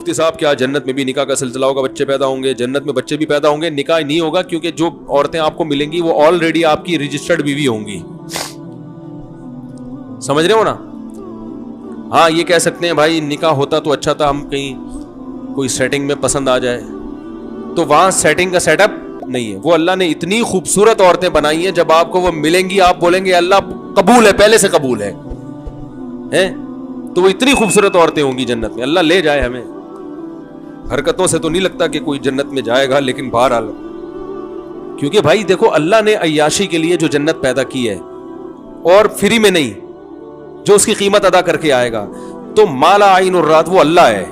مفتی صاحب کیا جنت میں بھی نکاح کا سلسلہ ہوگا, بچے پیدا ہوں گے؟ جنت میں بچے بھی پیدا ہوں گے, نکاح نہیں ہوگا, کیونکہ جو عورتیں آپ کو ملیں گی وہ آلریڈی آپ کی رجسٹرڈ بیوی ہوں گی. سمجھ رہے ہو نا؟ ہاں یہ کہہ سکتے ہیں بھائی نکاح ہوتا تو اچھا تھا, ہم کہیں کوئی سیٹنگ میں پسند آ جائے, تو وہاں سیٹنگ کا سیٹ اپ نہیں ہے. وہ اللہ نے اتنی خوبصورت عورتیں بنائی ہیں, جب آپ کو وہ ملیں گی آپ بولیں گے اللہ قبول ہے, پہلے سے قبول ہے. تو وہ اتنی خوبصورت عورتیں ہوں گی جنت میں. اللہ لے جائے ہمیں. حرکتوں سے تو نہیں لگتا کہ کوئی جنت میں جائے گا, لیکن بہرحال کیونکہ بھائی دیکھو اللہ نے عیاشی کے لیے جو جنت پیدا کی ہے, اور فری میں نہیں, جو اس کی قیمت ادا کر کے آئے گا, تو مالا عین الرات وہ اللہ ہے.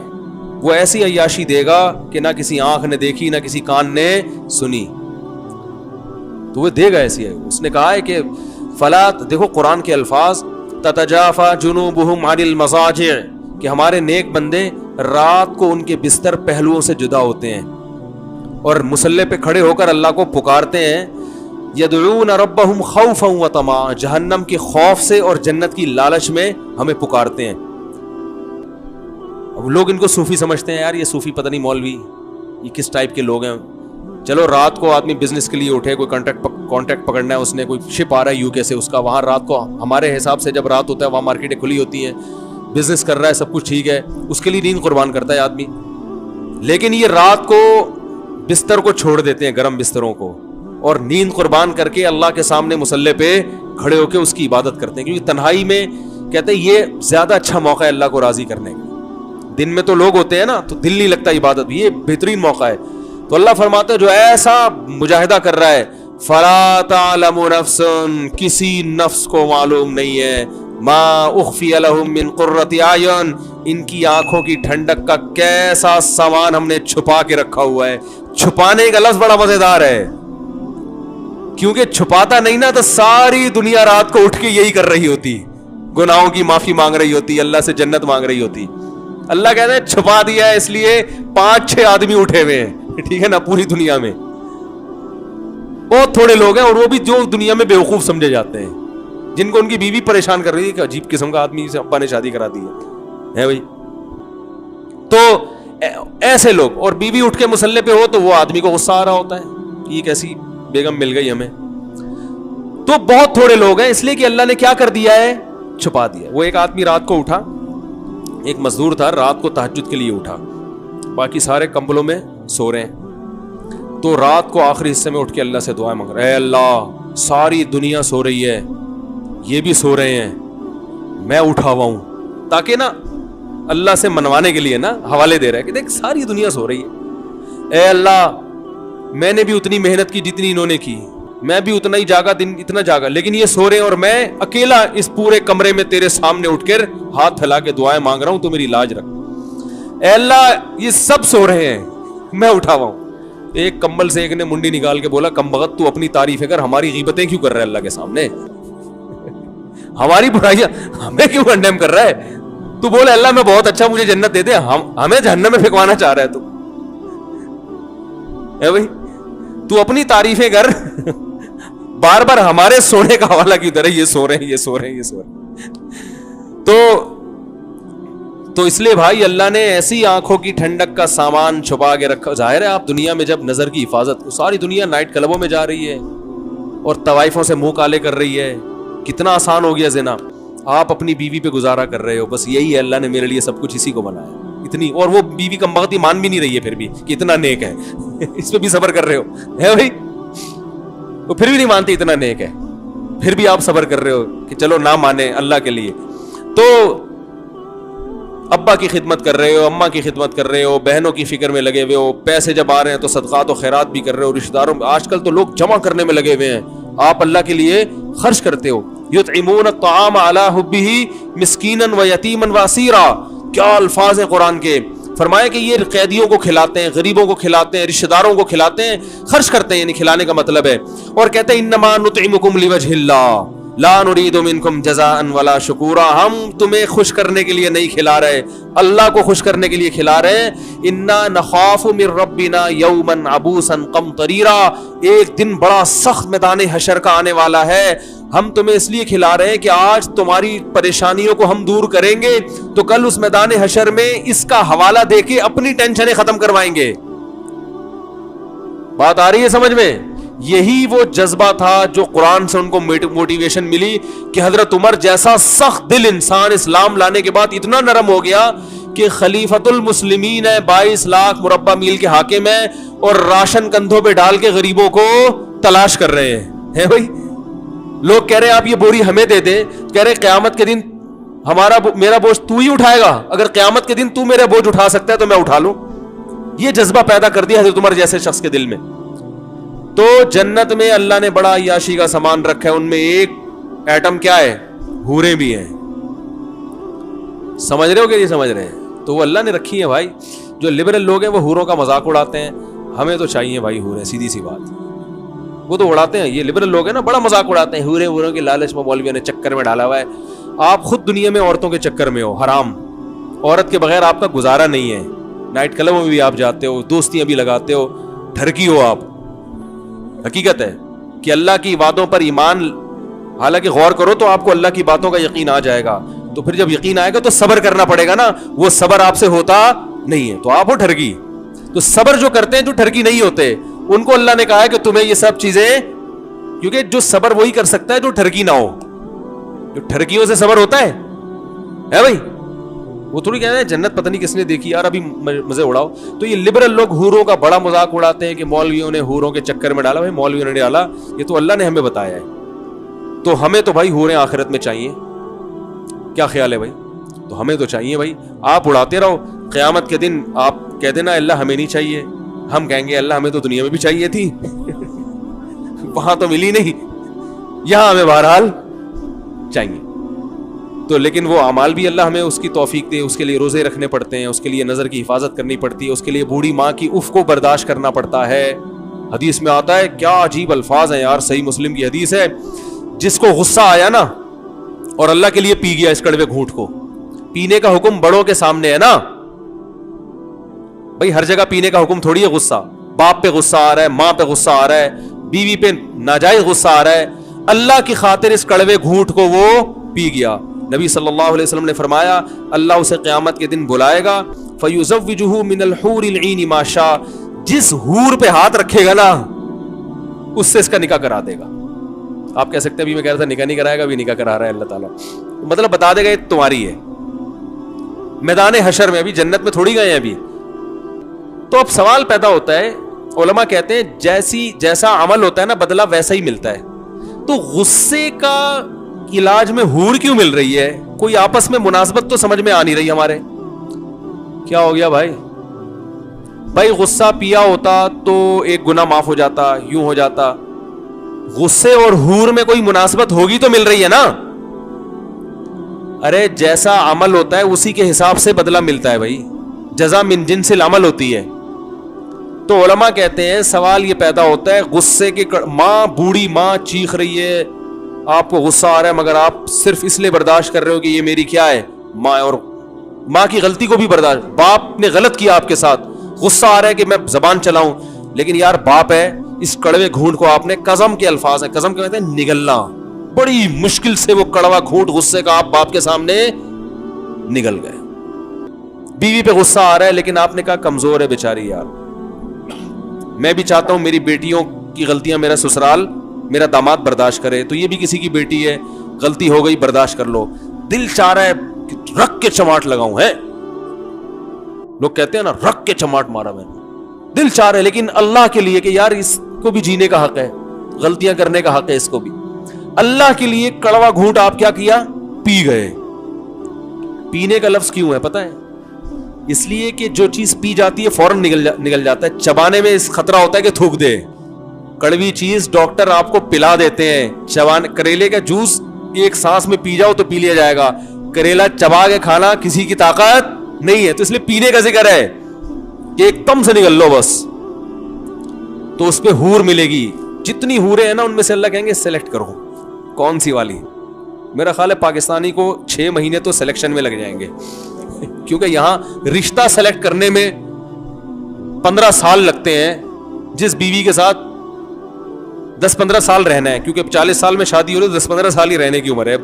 وہ ایسی عیاشی دے گا کہ نہ کسی آنکھ نے دیکھی نہ کسی کان نے سنی, تو وہ دے گا ایسی ہے. اس نے کہا ہے کہ فلات, دیکھو قرآن کے الفاظ, تتجافا جنوبہم عن المضاجع, کہ ہمارے نیک بندے رات کو ان کے بستر پہلوؤں سے جدا ہوتے ہیں اور مصلی پہ کھڑے ہو کر اللہ کو پکارتے ہیں. یدعون ربہم خوفا وطمعا, جہنم کے خوف سے اور جنت کی لالچ میں ہمیں پکارتے ہیں. اب لوگ ان کو صوفی سمجھتے ہیں, یار یہ صوفی پتہ نہیں مولوی یہ کس ٹائپ کے لوگ ہیں. چلو رات کو آدمی بزنس کے لیے اٹھے, کوئی کانٹیکٹ پکڑنا ہے اس نے, کوئی شپ آ رہا ہے یو کے سے, اس کا وہاں رات کو, ہمارے حساب سے جب رات ہوتا ہے وہاں مارکیٹیں کھلی ہوتی ہیں, بزنس کر رہا ہے, سب کچھ ٹھیک ہے, اس کے لیے نیند قربان کرتا ہے آدمی. لیکن یہ رات کو بستر کو چھوڑ دیتے ہیں, گرم بستروں کو, اور نیند قربان کر کے اللہ کے سامنے مصلی پہ کھڑے ہو کے اس کی عبادت کرتے ہیں, کیونکہ تنہائی میں کہتے ہیں یہ زیادہ اچھا موقع ہے اللہ کو راضی کرنے کا. دن میں تو لوگ ہوتے ہیں نا, تو دل نہیں لگتا عبادت بھی, یہ بہترین موقع ہے. تو اللہ فرماتا ہے جو ایسا مجاہدہ کر رہا ہے, فلا تعلم نفس, کسی نفس کو معلوم نہیں ہے, ما اخفی لہم من قرۃ اعین, ان کی آنکھوں کی ٹھنڈک کا کیسا سامان ہم نے چھپا کے رکھا ہوا ہے. چھپانے کا لفظ بڑا مزیدار ہے, کیونکہ چھپاتا نہیں نا تو ساری دنیا رات کو اٹھ کے یہی کر رہی ہوتی, گناہوں کی معافی مانگ رہی ہوتی, اللہ سے جنت مانگ رہی ہوتی. اللہ کہتے ہیں چھپا دیا ہے, اس لیے 5-6 آدمی اٹھے ہوئے ہیں, ٹھیک ہے نا, پوری دنیا میں بہت تھوڑے لوگ ہیں, اور وہ بھی جو دنیا میں بیوقوف سمجھے جاتے ہیں, جن کو ان کی بیوی پریشان کر رہی ہے کہ عجیب قسم کا آدمی سے ابا نے شادی کرا دی ہے بھائی. تو ایسے لوگ, اور بیوی اٹھ کے مصلی پہ ہو تو وہ آدمی کو غصہ آ رہا ہوتا ہے کہ کیسی بیگم مل گئی ہمیں. تو بہت تھوڑے لوگ ہیں, اس لیے کہ اللہ نے کیا کر دیا ہے, چھپا دیا. وہ ایک آدمی رات کو اٹھا, ایک مزدور تھا, رات کو تہجد کے لیے اٹھا, باقی سارے کمبلوں میں سو رہے ہیں, تو رات کو آخری حصے میں اٹھ کے اللہ سے دعائیں مانگ رہا ہے, اے اللہ ساری دنیا سو رہی ہے, یہ بھی سو رہے ہیں, میں اٹھا ہوا ہوں, تاکہ نا اللہ سے منوانے کے لیے نا حوالے دے رہا ہے کہ دیکھ ساری دنیا سو رہی ہے, اے اللہ میں نے بھی اتنی محنت کی جتنی انہوں نے کی, میں بھی اتنا ہی جاگا, دن اتنا جاگا, لیکن یہ سو رہے ہیں, اور میں اکیلا اس پورے کمرے میں تیرے سامنے اٹھ کر ہاتھ پھیلا کے دعائیں مانگ رہا ہوں, تو میری لاج رکھ. اے اللہ یہ سب سو رہے ہیں, میں اٹھا ہوا ہوں. ایک کمبل سے ایک نے منڈی نکال کے بولا, کم بخت تو اپنی تعریفیں کر, ہماری غیبتیں کیوں کر رہا ہے اللہ کے سامنے, ہماری برائیاں ہمیں کیوں کنڈیم کر رہا ہے, تو بولے اللہ میں بہت اچھا, مجھے جنت دے دے, ہمیں جہنم میں پھینکوانا چاہ رہا ہے تو اے بھائی تو اپنی تعریفیں کر, بار بار ہمارے سونے کا حوالہ کیوں دے رہا ہے, یہ سو رہے ہیں, یہ سو رہے ہیں, یہ سو رہے ہیں. تو اس لیے بھائی اللہ نے ایسی آنکھوں کی ٹھنڈک کا سامان چھپا کے رکھا. ظاہر ہے آپ دنیا میں جب نظر کی حفاظت, ساری دنیا نائٹ کلبوں میں جا رہی ہے اور طوائفوں سے منہ کالے کر رہی ہے, کتنا آسان ہو گیا زنا, آپ اپنی بیوی پہ گزارا کر رہے ہو, بس یہی ہے, اللہ نے میرے لیے سب کچھ اسی کو بنایا اتنی, اور وہ بیوی کم بخت مان بھی نہیں رہی ہے پھر بھی کہ اتنا نیک ہے, اس پہ بھی صبر کر رہے ہو, ہے بھائی, وہ پھر بھی نہیں مانتی اتنا نیک ہے, پھر بھی آپ صبر کر رہے ہو کہ چلو نہ مانے اللہ کے لیے. تو ابا کی خدمت کر رہے ہو, اماں کی خدمت کر رہے ہو, بہنوں کی فکر میں لگے ہوئے ہو, پیسے جب آ رہے ہیں تو صدقات و خیرات بھی کر رہے ہو, رشتہ داروں, آج کل تو لوگ جمع کرنے میں لگے ہوئے ہیں, آپ اللہ کے لیے خرچ کرتے ہو. یطعمون الطعام علی حبہ مسکینا و یتیما و اسیرا, کیا الفاظ ہیں قرآن کے. فرمایا کہ یہ قیدیوں کو کھلاتے ہیں, غریبوں کو کھلاتے ہیں, رشتہ داروں کو کھلاتے ہیں, خرچ کرتے ہیں, یعنی کھلانے کا مطلب ہے. اور کہتے ہیں انما نطعمکم لوجہ اللہ لا نرید منکم جزاء ولا شکورا, ہم تمہیں خوش کرنے کے لیے نہیں کھلا رہے, اللہ کو خوش کرنے کے لیے کھلا رہے ہیں. انا نخاف من ربنا یوما عبوسا قمطریرا, ایک دن بڑا سخت میدان حشر کا آنے والا ہے, ہم تمہیں اس لیے کھلا رہے ہیں کہ آج تمہاری پریشانیوں کو ہم دور کریں گے تو کل اس میدان حشر میں اس کا حوالہ دے کے اپنی ٹینشنیں ختم کروائیں گے. بات آ رہی ہے سمجھ میں؟ یہی وہ جذبہ تھا جو قرآن سے ان کو موٹیویشن ملی کہ حضرت عمر جیسا سخت دل انسان اسلام لانے کے بعد اتنا نرم ہو گیا کہ خلیفۃ المسلمین ہے, 22 لاکھ مربع میل کے حاکم ہیں, اور راشن کندھوں پہ ڈال کے غریبوں کو تلاش کر رہے ہیں بھائی. لوگ کہہ رہے ہیں آپ یہ بوری ہمیں دے دے, کہہ رہے قیامت کے دن میرا بوجھ تو ہی اٹھائے گا, اگر قیامت کے دن تو میرا بوجھ اٹھا سکتا ہے تو میں اٹھا لوں. یہ جذبہ پیدا کر دیا حضرت عمر جیسے شخص کے دل میں. تو جنت میں اللہ نے بڑا عیاشی کا سامان رکھا ہے, ان میں ایک ایٹم کیا ہے؟ حوریں بھی ہیں. سمجھ رہے ہو کہ نہیں سمجھ رہے ہیں؟ تو وہ اللہ نے رکھی ہیں بھائی. جو لبرل لوگ ہیں وہ حوروں کا مذاق اڑاتے ہیں, ہمیں تو چاہیے بھائی حوریں, سیدھی سی بات. وہ تو اڑاتے ہیں, یہ لبرل لوگ ہیں نا, بڑا مذاق اڑاتے ہیں حوروں کے لالچ میں مولویوں نے چکر میں ڈالا ہوا ہے. آپ خود دنیا میں عورتوں کے چکر میں ہو, حرام. عورت کے بغیر آپ کا گزارا نہیں ہے. نائٹ کلبوں میں بھی آپ جاتے ہو, دوستیاں بھی لگاتے ہو, ٹھرکی ہو آپ. حقیقت ہے کہ اللہ کی باتوں پر ایمان, حالانکہ غور کرو تو آپ کو اللہ کی باتوں کا یقین آ جائے گا. تو پھر جب یقین آئے گا تو صبر کرنا پڑے گا نا, وہ صبر آپ سے ہوتا نہیں ہے, تو آپ ہو ٹھرکی. تو صبر جو کرتے ہیں جو ٹھرکی نہیں ہوتے, ان کو اللہ نے کہا ہے کہ تمہیں یہ سب چیزیں, کیونکہ جو صبر وہی کر سکتا ہے جو ٹھرکی نہ ہو. جو ٹھرکیوں سے صبر ہوتا ہے بھائی, وہ تھوڑی کہتے ہیں جنت پتہ نہیں کس نے دیکھی یار, ابھی مزے اڑاؤ. تو یہ لبرل لوگ حوروں کا بڑا مذاق اڑاتے ہیں کہ مولویوں نے حوروں کے چکر میں ڈالا. بھائی مولویوں نے ڈالا, یہ تو اللہ نے ہمیں بتایا ہے. تو ہمیں تو بھائی حوریں آخرت میں چاہیے. کیا خیال ہے بھائی؟ تو ہمیں تو چاہیے بھائی. آپ اڑاتے رہو, قیامت کے دن آپ کہہ دینا اللہ ہمیں نہیں چاہیے, ہم کہیں گے اللہ ہمیں تو دنیا میں بھی چاہیے تھی, وہاں تو ملی نہیں, یہاں ہمیں بہرحال چاہیے. تو لیکن وہ اعمال بھی اللہ ہمیں اس کی توفیق دے, اس کے لیے روزے رکھنے پڑتے ہیں, اس کے لیے نظر کی حفاظت کرنی پڑتی ہے, اس کے لیے بوڑھی ماں کی اف کو برداشت کرنا پڑتا ہے. حدیث میں آتا ہے, کیا عجیب الفاظ ہیں یار, صحیح مسلم کی حدیث ہے, جس کو غصہ آیا نا اور اللہ کے لیے پی گیا اس کڑوے گھونٹ کو. پینے کا حکم بڑوں کے سامنے ہے نا بھائی, ہر جگہ پینے کا حکم تھوڑی ہے. غصہ باپ پہ غصہ آ رہا ہے, ماں پہ غصہ آ رہا ہے, بیوی پہ ناجائز غصہ آ رہا ہے, اللہ کی خاطر اس کڑوے گھونٹ کو وہ پی گیا. نبی صلی اللہ علیہ وسلم نے فرمایا, اللہ اسے قیامت کے دن بلائے گا, فَيُزَوِّجُهُ مِنَ الْحُورِ الْعِينِ مَا شَاءَ, جس حور پہ ہاتھ رکھے گا نا اس سے اس کا نکاح کرا دے گا. آپ کہہ سکتے ہیں ابھی میں کہہ رہا تھا نکاح نہیں کرائے گا, ابھی نکاح کرا رہا ہے اللہ تعالیٰ, مطلب بتا دے گا یہ تمہاری ہے. میدان حشر میں, ابھی جنت میں تھوڑی گئے ہیں ابھی. تو اب سوال پیدا ہوتا ہے, علماء کہتے ہیں جیسا عمل ہوتا ہے نا بدلہ ویسا ہی ملتا ہے. تو غصے کا علاج میں حور کیوں مل رہی ہے؟ کوئی آپس میں مناسبت تو سمجھ میں آ نہیں رہی ہمارے. کیا ہو گیا بھائی؟ بھائی غصہ پیا ہوتا تو ایک گناہ معاف ہو جاتا, یوں ہو جاتا. غصے اور حور میں کوئی مناسبت ہوگی تو مل رہی ہے نا. ارے جیسا عمل ہوتا ہے اسی کے حساب سے بدلہ ملتا ہے بھائی, جزا من جنس العمل ہوتی ہے. تو علماء کہتے ہیں سوال یہ پیدا ہوتا ہے, غصے کے ماں, بوڑھی ماں چیخ رہی ہے, آپ کو غصہ آ رہا ہے مگر آپ صرف اس لیے برداشت کر رہے ہو کہ یہ میری کیا ہے ماں, اور ماں کی غلطی کو بھی برداشت, باپ نے غلط کیا آپ کے ساتھ, غصہ آ رہا ہے کہ میں زبان چلاؤں, لیکن یار باپ ہے, اس کڑوے گھونٹ کو آپ نے, قزم کے الفاظ ہیں, قزم کے کہتے ہیں نگلنا, بڑی مشکل سے وہ کڑوا گھونٹ غصے کا آپ باپ کے سامنے نگل گئے. بیوی پہ غصہ آ رہا ہے لیکن آپ نے کہا کمزور ہے بیچاری یار, میں بھی چاہتا ہوں میری بیٹیوں کی غلطیاں میرا سسرال, میرا داماد برداشت کرے, تو یہ بھی کسی کی بیٹی ہے, غلطی ہو گئی برداشت کر لو. دل چاہ رہا ہے رکھ کے چماٹ لگاؤں, ہے لوگ کہتے ہیں نا رکھ کے چماٹ مارا میں, دل چاہ رہا ہے, لیکن اللہ کے لیے کہ یار اس کو بھی جینے کا حق ہے, غلطیاں کرنے کا حق ہے اس کو بھی. اللہ کے لیے کڑوا گھونٹ آپ کیا کیا, پی گئے. پینے کا لفظ کیوں ہے پتہ ہے؟ اس لیے کہ جو چیز پی جاتی ہے فوراً نگل جاتا ہے, چبانے میں اس خطرہ ہوتا ہے کہ تھوک دے. کڑوی چیز ڈاکٹر آپ کو پلا دیتے ہیں, کریلے کا جوس ایک سانس میں پی جاؤ تو پی لیا جائے گا, کریلا چبا کے کھانا کسی کی طاقت نہیں ہے, تو اس لیے پینے کا ذکر ہے کہ ایک دم سے نگل لو بس. تو اس پہ حور ملے گی, جتنی حوریں ہیں نا ان میں سے اللہ کہیں گے سلیکٹ کرو کون سی والی. میرا خیال ہے پاکستانی کو 6 مہینے تو سلیکشن میں لگ جائیں گے, کیونکہ یہاں رشتہ سلیکٹ کرنے میں 15 سال لگتے ہیں. جس بیوی کے ساتھ 10-15 سال رہنا ہے, کیونکہ 40 سال میں شادی ہو رہی ہے, 10-15 سال ہی رہنے کی عمر ہے اب.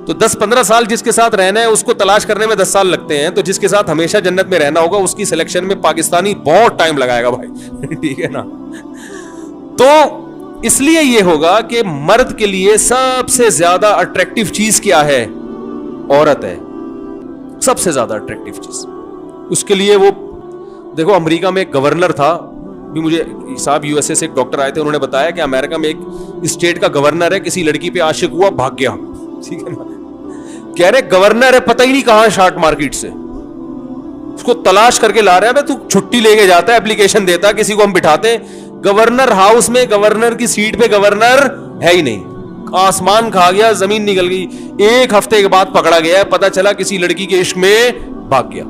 تو 10-15 سال جس کے ساتھ رہنا ہے اس کو تلاش کرنے میں 10 سال لگتے ہیں, تو جس کے ساتھ ہمیشہ جنت میں رہنا ہوگا اس کی سلیکشن میں پاکستانی بہت ٹائم لگائے گا بھائی. ٹھیک ہے نا. تو اس لیے یہ ہوگا کہ مرد کے لیے سب سے زیادہ اٹریکٹیو چیز کیا ہے؟ عورت ہے, سب سے زیادہ اٹریکٹیو چیز. اس کے لیے وہ دیکھو, امریکہ میں ایک گورنر تھا, بھی مجھے صاحب یو ایس اے سے ایک ڈاکٹر آئے تھے, انہوں نے بتایا کہ امریکہ میں ایک اسٹیٹ کا گورنر ہے, کسی لڑکی پہ عاشق ہوا, بھاگ گیا. ٹھیک ہے نا. کہہ رہے گورنر ہے, پتہ ہی نہیں کہاں شارٹ مارکیٹ سے, اس کو تلاش کر کے لا رہے ہیں. تو چھٹی لے کے جاتا ہے, اپلیکیشن دیتا ہے, کسی کو ہم بٹھاتے ہیں گورنر ہاؤس میں, گورنر کی سیٹ پہ گورنر ہے ہی نہیں, آسمان کھا گیا, زمین نکل گئی. 1 ہفتے کے بعد پکڑا گیا ہے, پتا چلا کسی لڑکی کے عشق میں بھاگ گیا.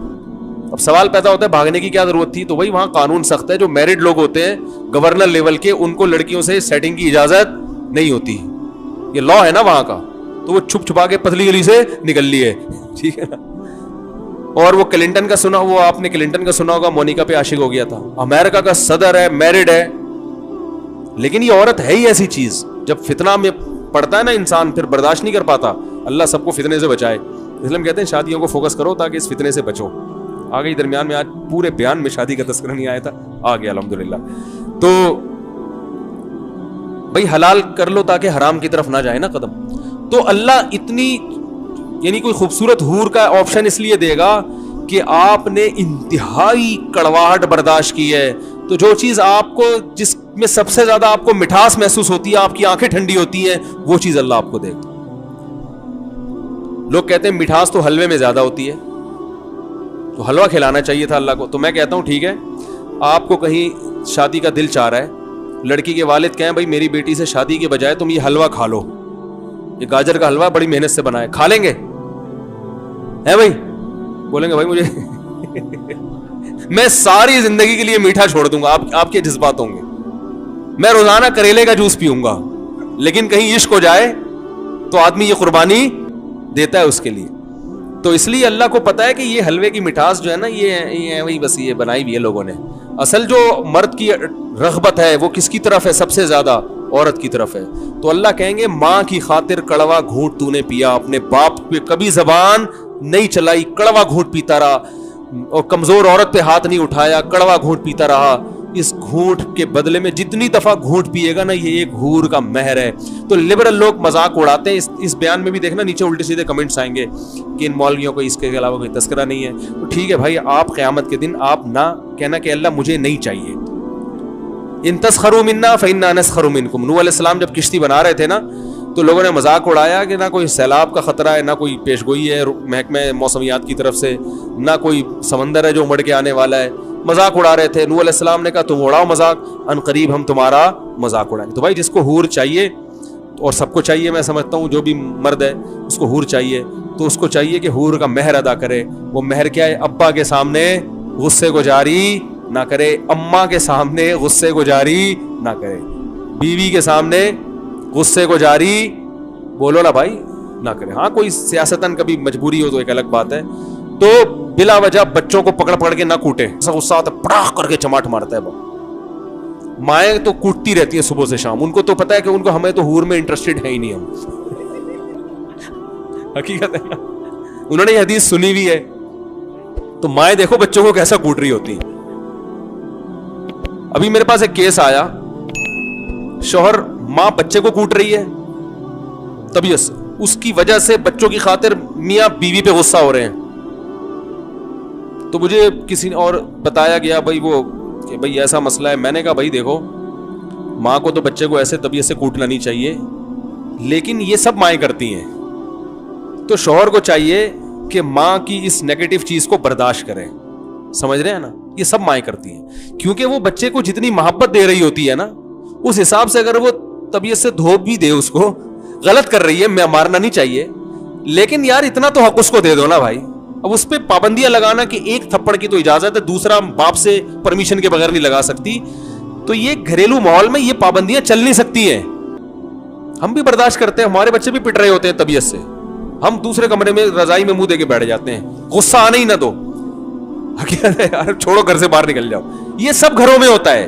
اب سوال پیدا ہوتا ہے بھاگنے کی کیا ضرورت تھی؟ تو وہی وہاں قانون سخت ہے, جو میرڈ لوگ ہوتے ہیں گورنر لیول کے, ان کو لڑکیوں سے سیٹنگ کی اجازت نہیں ہوتی. یہ لا ہے نا وہاں کا, تو وہ چھپ چھپا کے پتلی گلی سے نکل لیے. ٹھیک ہے نا. اور وہ کلنٹن کا سنا, وہ آپ نے کلنٹن کا سنا ہوگا, مونیکا پہ عاشق ہو گیا تھا. امریکہ کا صدر ہے, میرڈ ہے, لیکن یہ عورت ہے ہی ایسی چیز, جب فتنہ میں پڑتا ہے نا انسان پھر برداشت نہیں کر پاتا. اللہ سب کو فتنے سے بچائے. اس لیے ہم کہتے ہیں شادیوں کو فوکس کرو تاکہ اس فتنے سے بچو. آ گئی درمیان میں, آج پورے بیان میں شادی کا تذکرہ نہیں آیا تھا, آ گیا الحمدللہ. تو بھائی حلال کر لو تاکہ حرام کی طرف نہ جائے نا قدم. تو اللہ اتنی یعنی کوئی خوبصورت حور کا آپشن اس لیے دے گا کہ آپ نے انتہائی کڑواہٹ برداشت کی ہے. تو جو چیز آپ کو, جس میں سب سے زیادہ آپ کو مٹھاس محسوس ہوتی ہے, آپ کی آنکھیں ٹھنڈی ہوتی ہیں, وہ چیز اللہ آپ کو دے گا. لوگ کہتے ہیں مٹھاس تو حلوے میں زیادہ ہوتی ہے, تو حلوہ کھلانا چاہیے تھا اللہ کو. تو میں کہتا ہوں ٹھیک ہے, آپ کو کہیں شادی کا دل چاہ رہا ہے, لڑکی کے والد کہیں بھائی میری بیٹی سے شادی کے بجائے تم یہ حلوہ کھا لو, یہ گاجر کا حلوہ بڑی محنت سے بنا ہے, کھا لیں گے ہے بھائی؟ بولیں گے بھائی مجھے میں ساری زندگی کے لیے میٹھا چھوڑ دوں گا, آپ کے جذبات ہوں گے, میں روزانہ کریلے کا جوس پیوں گا, لیکن کہیں عشق ہو جائے تو آدمی یہ قربانی دیتا ہے اس کے لیے. تو اس لیے اللہ کو پتا ہے کہ یہ حلوے کی مٹھاس جو ہے نا, یہ وہی بس یہ بنائی ہوئی ہے لوگوں نے. اصل جو مرد کی رغبت ہے وہ کس کی طرف ہے؟ سب سے زیادہ عورت کی طرف ہے. تو اللہ کہیں گے ماں کی خاطر کڑوا گھونٹ تو نے پیا, اپنے باپ پہ کبھی زبان نہیں چلائی, کڑوا گھونٹ پیتا رہا, اور کمزور عورت پہ ہاتھ نہیں اٹھایا, کڑوا گھونٹ پیتا رہا. اس گھونٹ کے بدلے میں جتنی دفعہ گھونٹ پیے گا نا, یہ ایک حور کا مہر ہے. تو لبرل لوگ مذاق اڑاتے ہیں. اس بیان میں بھی دیکھنا نیچے الٹے سیدھے کمنٹس آئیں گے کہ ان مولویوں کو اس کے علاوہ کوئی تذکرہ نہیں ہے. تو ٹھیک ہے بھائی, آپ قیامت کے دن آپ نہ کہنا کہ اللہ مجھے نہیں چاہیے. ان تسخروا منا فإنا نسخر منکم. نوح علیہ السلام جب کشتی بنا رہے تھے نا, تو لوگوں نے مذاق اڑایا کہ نہ کوئی سیلاب کا خطرہ ہے, نہ کوئی پیش گوئی ہے محکمہ موسمیات کی طرف سے, نہ کوئی سمندر ہے جو مڑ کے آنے والا ہے. مذاق اڑا رہے تھے. نوح علیہ السلام نے کہا تم اڑاؤ مذاق, ان قریب ہم تمہارا مذاق اڑائیں. تو بھائی جس کو حور چاہیے, اور سب کو چاہیے, میں سمجھتا ہوں جو بھی مرد ہے اس کو حور چاہیے, تو اس کو چاہیے کہ حور کا مہر ادا کرے. وہ مہر کیا ہے؟ ابا کے سامنے غصے کو جاری نہ کرے, اماں کے سامنے غصے کو جاری نہ کرے, بیوی کے سامنے غصے کو جاری بولو نا بھائی نہ کرے. ہاں کوئی سیاستاً کبھی مجبوری ہو تو ایک الگ بات ہے. تو بلا وجہ بچوں کو پکڑ پکڑ کے نہ کوٹے. ایسا غصہ آتا ہے پڑاخ کر کے چماٹ مارتا ہے. مائیں تو کوٹتی رہتی ہیں صبح سے شام, ان کو تو پتا ہے کہ ان کو ہمیں تو حور میں انٹرسٹڈ ہے ہی نہیں. ہم حقیقت ہے نا, انہوں نے یہ حدیث سنی ہوئی ہے. تو مائیں دیکھو بچوں کو کیسا کوٹ رہی ہوتی ہیں. ابھی میرے پاس ایک کیس آیا, شوہر ماں بچے کو کوٹ رہی ہے طبیعت سے, اس کی وجہ سے بچوں کی خاطر میاں بیوی پہ غصہ ہو رہے ہیں. تو مجھے کسی نے اور بتایا گیا بھائی وہ کہ بھائی ایسا مسئلہ ہے. میں نے کہا بھائی دیکھو, ماں کو تو بچے کو ایسے طبیعت سے کوٹنا نہیں چاہیے, لیکن یہ سب مائیں کرتی ہیں. تو شوہر کو چاہیے کہ ماں کی اس نیگیٹو چیز کو برداشت کرے. سمجھ رہے ہیں نا, یہ سب مائیں کرتی ہیں, کیونکہ وہ بچے کو جتنی محبت دے رہی ہوتی ہے نا, اس حساب سے اگر وہ طبیعت سے دھوپ بھی دے, اس کو غلط کر رہی ہے, میں مارنا نہیں چاہیے, لیکن یار اتنا تو حق اس کو دے دو نا بھائی. اب اس پہ پابندیاں لگانا کہ ایک تھپڑ کی تو اجازت ہے, دوسرا باپ سے پرمیشن کے بغیر نہیں لگا سکتی, تو یہ گھریلو ماحول میں یہ پابندیاں چل نہیں سکتی ہیں. ہم بھی برداشت کرتے ہیں, ہمارے بچے بھی پٹ رہے ہوتے ہیں طبیعت سے, ہم دوسرے کمرے میں رضائی میں منہ دے کے بیٹھ جاتے ہیں, غصہ آنے ہی نہ دو, حقیقت ہے یار چھوڑو گھر سے باہر نکل جاؤ. یہ سب گھروں میں ہوتا ہے,